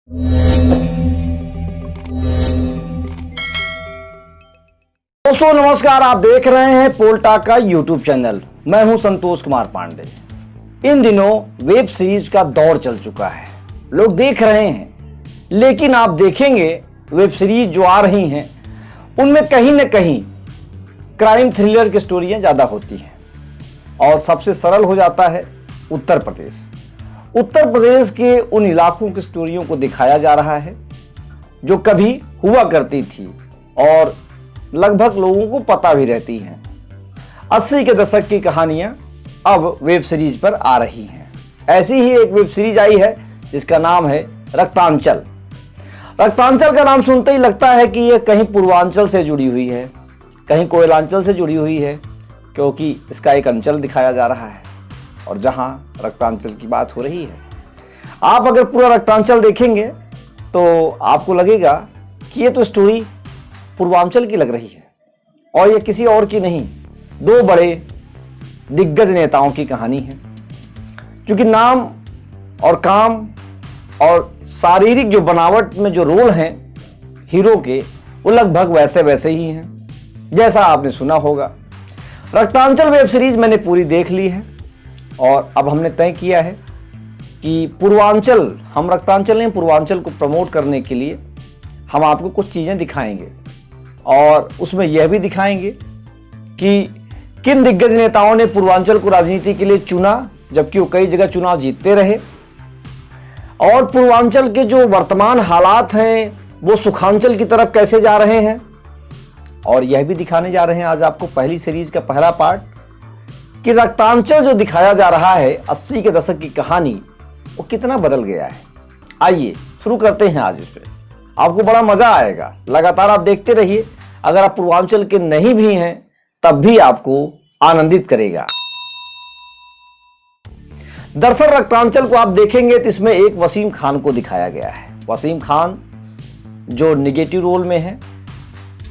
दोस्तों नमस्कार, आप देख रहे हैं पोल्टा का यूट्यूब चैनल। मैं हूं संतोष कुमार पांडे। इन दिनों वेब सीरीज का दौर चल चुका है, लोग देख रहे हैं, लेकिन आप देखेंगे वेब सीरीज जो आ रही हैं उनमें कहीं ना कहीं क्राइम थ्रिलर की स्टोरियां ज्यादा होती हैं और सबसे सरल हो जाता है उत्तर प्रदेश। उत्तर प्रदेश के उन इलाकों की स्टोरियों को दिखाया जा रहा है जो कभी हुआ करती थी और लगभग लोगों को पता भी रहती हैं। 80 के दशक की कहानियां अब वेब सीरीज पर आ रही हैं। ऐसी ही एक वेब सीरीज आई है जिसका नाम है रक्तांचल। रक्तांचल का नाम सुनते ही लगता है कि यह कहीं पूर्वांचल से जुड़ी हुई है, कहीं कोयलांचल से जुड़ी हुई है, क्योंकि इसका एक अंचल दिखाया जा रहा है और जहां रक्तांचल की बात हो रही है। आप अगर पूरा रक्तांचल देखेंगे तो आपको लगेगा कि ये तो स्टोरी पूर्वांचल की लग रही है और ये किसी और की नहीं, दो बड़े दिग्गज नेताओं की कहानी है। क्योंकि नाम और काम और शारीरिक जो बनावट में जो रोल हैं हीरो के, वो लगभग वैसे वैसे ही हैं जैसा आपने सुना होगा। रक्तांचल वेब सीरीज मैंने पूरी देख ली है और अब हमने तय किया है कि पूर्वांचल, हम रक्तांचल ने पूर्वांचल को प्रमोट करने के लिए हम आपको कुछ चीज़ें दिखाएंगे और उसमें यह भी दिखाएंगे कि किन दिग्गज नेताओं ने पूर्वांचल को राजनीति के लिए चुना, जबकि वो कई जगह चुनाव जीतते रहे, और पूर्वांचल के जो वर्तमान हालात हैं वो सुखांचल की तरफ कैसे जा रहे हैं। और यह भी दिखाने जा रहे हैं आज आपको पहली सीरीज का पहला पार्ट कि रक्तांचल जो दिखाया जा रहा है 80 के दशक की कहानी, वो कितना बदल गया है। आइए शुरू करते हैं आज इस पे, आपको बड़ा मजा आएगा। लगातार आप देखते रहिए, अगर आप पूर्वांचल के नहीं भी हैं तब भी आपको आनंदित करेगा। दरअसल रक्तांचल को आप देखेंगे तो इसमें एक वसीम खान को दिखाया गया है। वसीम खान जो निगेटिव रोल में है,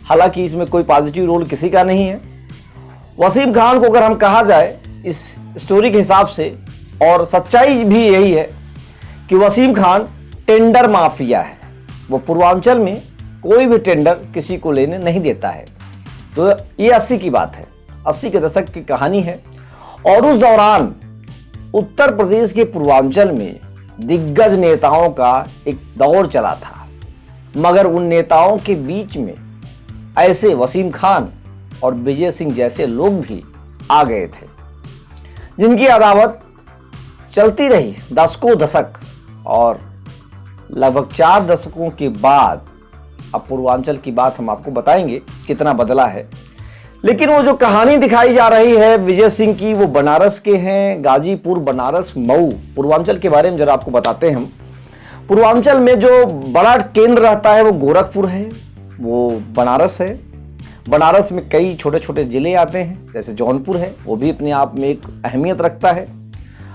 हालांकि इसमें कोई पॉजिटिव रोल किसी का नहीं है। वसीम खान को अगर हम कहा जाए इस स्टोरी के हिसाब से, और सच्चाई भी यही है कि वसीम खान टेंडर माफिया है। वो पूर्वांचल में कोई भी टेंडर किसी को लेने नहीं देता है। तो ये 80 की बात है, 80 के दशक की कहानी है। और उस दौरान उत्तर प्रदेश के पूर्वांचल में दिग्गज नेताओं का एक दौर चला था, मगर उन नेताओं के बीच में ऐसे वसीम खान और विजय सिंह जैसे लोग भी आ गए थे जिनकी अदावत चलती रही दशकों दशक, और लगभग 4 दशकों के बाद अब पूर्वांचल की बात हम आपको बताएंगे कितना बदला है। लेकिन वो जो कहानी दिखाई जा रही है विजय सिंह की, वो बनारस के हैं, गाजीपुर, बनारस, मऊ। पूर्वांचल के बारे में जरा आपको बताते हैं हम। पूर्वांचल में जो बड़ा केंद्र रहता है वो गोरखपुर है, वो बनारस है। बनारस में कई छोटे छोटे जिले आते हैं, जैसे जौनपुर है, वो भी अपने आप में एक अहमियत रखता है।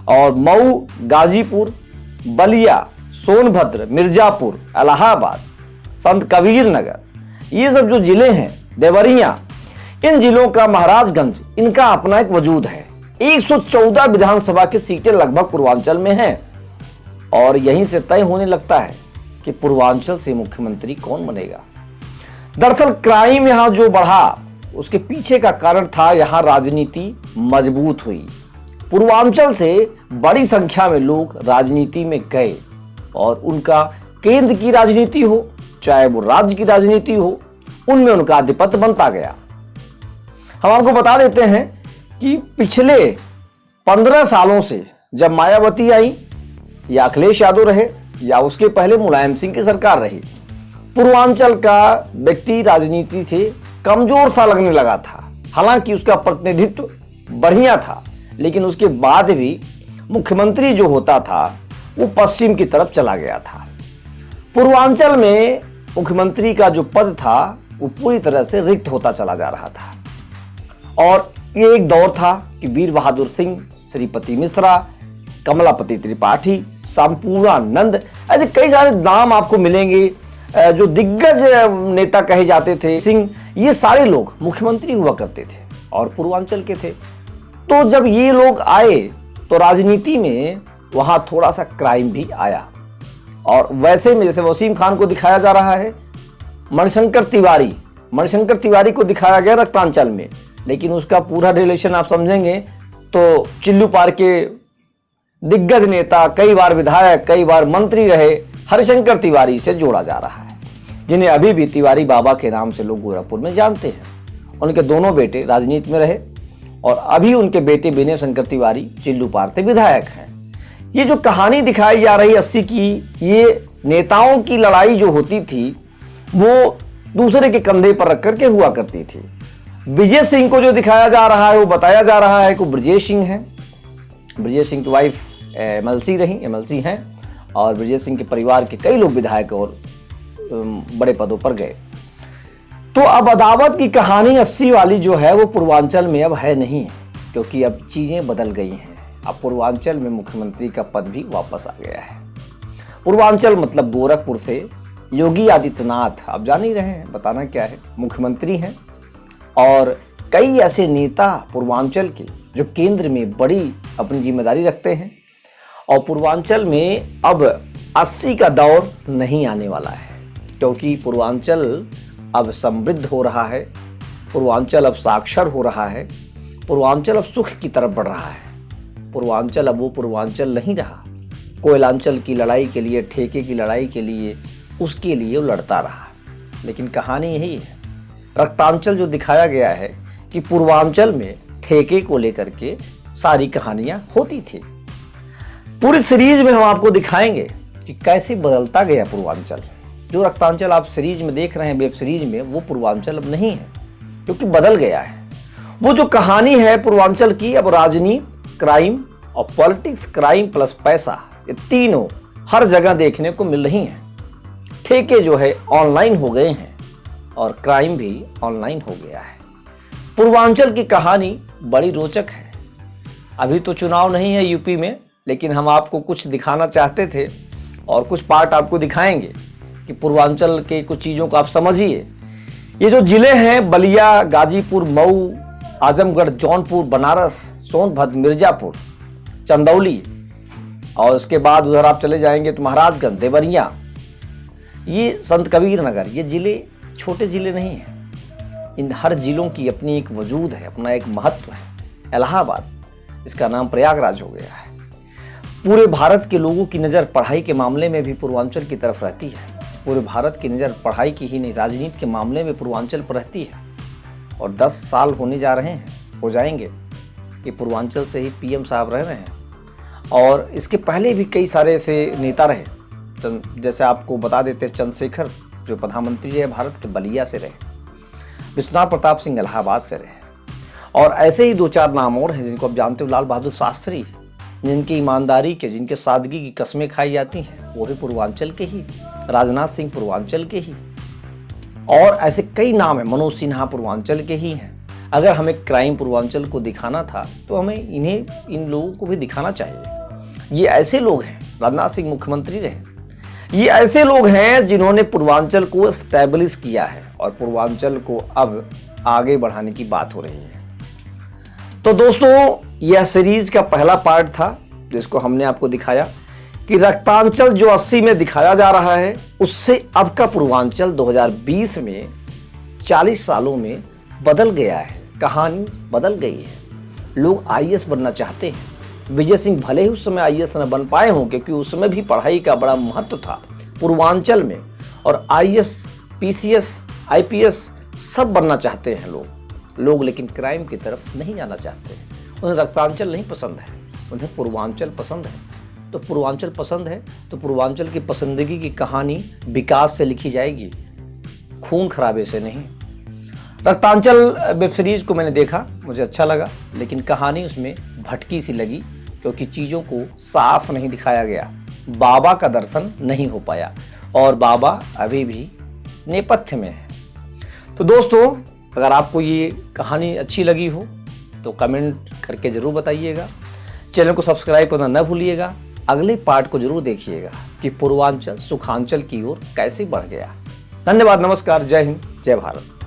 और मऊ, गाजीपुर, बलिया, सोनभद्र, मिर्जापुर, इलाहाबाद, संत कबीर नगर, ये सब जो जिले हैं, देवरिया, इन जिलों का, महाराजगंज, इनका अपना एक वजूद है। 114 विधानसभा की सीटें लगभग पूर्वांचल में हैं और यहीं से तय होने लगता है कि पूर्वांचल से मुख्यमंत्री कौन बनेगा। दरअसल क्राइम यहां जो बढ़ा उसके पीछे का कारण था, यहां राजनीति मजबूत हुई। पूर्वांचल से बड़ी संख्या में लोग राजनीति में गए और उनका केंद्र की राजनीति हो चाहे वो राज्य की राजनीति हो, उनमें उनका आधिपत्य बनता गया। हम आपको बता देते हैं कि पिछले 15 सालों से, जब मायावती आई या अखिलेश यादव रहे या उसके पहले मुलायम सिंह की सरकार रही, पूर्वांचल का व्यक्ति राजनीति से कमजोर सा लगने लगा था। हालांकि उसका प्रतिनिधित्व बढ़िया था, लेकिन उसके बाद भी मुख्यमंत्री जो होता था वो पश्चिम की तरफ चला गया था। पूर्वांचल में मुख्यमंत्री का जो पद था वो पूरी तरह से रिक्त होता चला जा रहा था। और ये एक दौर था कि वीर बहादुर सिंह, श्रीपति मिश्रा, कमलापति त्रिपाठी, संपूर्णानंद, ऐसे कई सारे नाम आपको मिलेंगे जो दिग्गज नेता कहे जाते थे। सिंह, ये सारे लोग मुख्यमंत्री हुआ करते थे और पूर्वांचल के थे। तो जब ये लोग आए तो राजनीति में वहां थोड़ा सा क्राइम भी आया और वैसे में जैसे वसीम खान को दिखाया जा रहा है, मणिशंकर तिवारी को दिखाया गया रक्तांचल में, लेकिन उसका पूरा रिलेशन आप समझेंगे तो चिल्लू पार के दिग्गज नेता, कई बार विधायक, कई बार मंत्री रहे हरिशंकर तिवारी से जोड़ा जा रहा है, जिन्हें अभी भी तिवारी बाबा के नाम से लोग गोरखपुर में जानते हैं। उनके दोनों बेटे राजनीति में रहे और अभी उनके बेटे विनय शंकर तिवारी चिल्लू पार से विधायक हैं। ये जो कहानी दिखाई जा रही 80 की, ये नेताओं की लड़ाई जो होती थी वो दूसरे के कंधे पर रख करके हुआ करती थी। विजय सिंह को जो दिखाया जा रहा है, वो बताया जा रहा है कि ब्रजेश सिंह है। ब्रजेश सिंह की वाइफ एमएलसी हैं और ब्रजेश सिंह के परिवार के कई लोग विधायक और बड़े पदों पर गए। तो अब अदावत की कहानी 80 वाली जो है वो पूर्वांचल में अब है नहीं, क्योंकि अब चीजें बदल गई हैं। अब पूर्वांचल में मुख्यमंत्री का पद भी वापस आ गया है। पूर्वांचल मतलब गोरखपुर से योगी आदित्यनाथ, आप जान ही रहे हैं, बताना क्या है, मुख्यमंत्री हैं और कई ऐसे नेता पूर्वांचल के जो केंद्र में बड़ी अपनी जिम्मेदारी रखते हैं। और पूर्वांचल में अब 80 का दौर नहीं आने वाला है, क्योंकि पूर्वांचल अब समृद्ध हो रहा है, पूर्वांचल अब साक्षर हो रहा है, पूर्वांचल अब सुख की तरफ बढ़ रहा है। पूर्वांचल अब वो पूर्वांचल नहीं रहा। कोयलांचल की लड़ाई के लिए, ठेके की लड़ाई के लिए, उसके लिए वो लड़ता रहा। लेकिन कहानी यही है, रक्तांचल जो दिखाया गया है कि पूर्वांचल में ठेके को लेकर के सारी कहानियां होती थी। पूरी सीरीज में हम आपको दिखाएंगे कि कैसे बदलता गया पूर्वांचल। जो रक्तांचल आप सीरीज में देख रहे हैं, वेब सीरीज में, वो पूर्वांचल अब नहीं है, क्योंकि बदल गया है। वो जो कहानी है पूर्वांचल की, अब राजनीति, क्राइम और पॉलिटिक्स, क्राइम प्लस पैसा, ये तीनों हर जगह देखने को मिल रही हैं। ठेके जो है ऑनलाइन हो गए हैं और क्राइम भी ऑनलाइन हो गया है। पूर्वांचल की कहानी बड़ी रोचक है। अभी तो चुनाव नहीं है यूपी में, लेकिन हम आपको कुछ दिखाना चाहते थे और कुछ पार्ट आपको दिखाएंगे कि पूर्वांचल के कुछ चीज़ों को आप समझिए। ये जो जिले हैं, बलिया, गाजीपुर, मऊ, आजमगढ़, जौनपुर, बनारस, सोनभद्र, मिर्जापुर, चंदौली, और उसके बाद उधर आप चले जाएंगे तो महाराजगंज, देवरिया, ये संत कबीर नगर, ये जिले छोटे जिले नहीं हैं। इन हर जिलों की अपनी एक वजूद है, अपना एक महत्व है। इलाहाबाद, इसका नाम प्रयागराज हो गया है। पूरे भारत के लोगों की नज़र पढ़ाई के मामले में भी पूर्वांचल की तरफ रहती है। पूरे भारत की नज़र पढ़ाई की ही नहीं, राजनीति के मामले में पूर्वांचल पर रहती है। और 10 साल होने जा रहे हैं, हो जाएंगे कि पूर्वांचल से ही पीएम साहब रह रहे हैं। और इसके पहले भी कई सारे ऐसे नेता रहे, जैसे आपको बता देते, चंद्रशेखर जो प्रधानमंत्री है भारत के, बलिया से रहे, विश्वनाथ प्रताप सिंह इलाहाबाद से रहे, और ऐसे ही 2-4 नाम और हैं जिनको आप जानते हो। लाल बहादुर शास्त्री, जिनकी ईमानदारी के, जिनके सादगी की कस्में खाई जाती हैं, वो भी पूर्वांचल के ही। राजनाथ सिंह पूर्वांचल के ही, और ऐसे कई नाम हैं। मनोज सिन्हा पूर्वांचल के ही हैं। अगर हमें क्राइम पूर्वांचल को दिखाना था तो हमें इन लोगों को भी दिखाना चाहिए। ये ऐसे लोग हैं, राजनाथ सिंह मुख्यमंत्री रहे, ये ऐसे लोग हैं जिन्होंने पूर्वांचल को स्टैब्लिश किया है और पूर्वांचल को अब आगे बढ़ाने की बात हो रही है। तो दोस्तों, यह सीरीज का पहला पार्ट था जिसको हमने आपको दिखाया कि रक्तांचल जो 80 में दिखाया जा रहा है, उससे अब का पूर्वांचल 2020 में 40 सालों में बदल गया है। कहानी बदल गई है। लोग आईएएस बनना चाहते हैं। विजय सिंह भले ही उस समय आईएएस न बन पाए हों, क्योंकि उस समय भी पढ़ाई का बड़ा महत्व था पूर्वांचल में, और आईएएस, पीसीएस, आईपीएस सब बनना चाहते हैं लोग, लेकिन क्राइम की तरफ नहीं जाना चाहते हैं। उन्हें रक्तांचल नहीं पसंद है, उन्हें पूर्वांचल पसंद है। तो पूर्वांचल पसंद है तो पूर्वांचल की पसंदगी की कहानी विकास से लिखी जाएगी, खून खराबे से नहीं। रक्तांचल वेब सीरीज को मैंने देखा, मुझे अच्छा लगा, लेकिन कहानी उसमें भटकी सी लगी, क्योंकि चीज़ों को साफ नहीं दिखाया गया। बाबा का दर्शन नहीं हो पाया और बाबा अभी भी नेपथ्य में है। तो दोस्तों, अगर आपको ये कहानी अच्छी लगी हो तो कमेंट करके ज़रूर बताइएगा। चैनल को सब्सक्राइब करना न भूलिएगा। अगले पार्ट को जरूर देखिएगा कि पूर्वांचल सुखांचल की ओर कैसे बढ़ गया। धन्यवाद, नमस्कार, जय हिंद, जय भारत।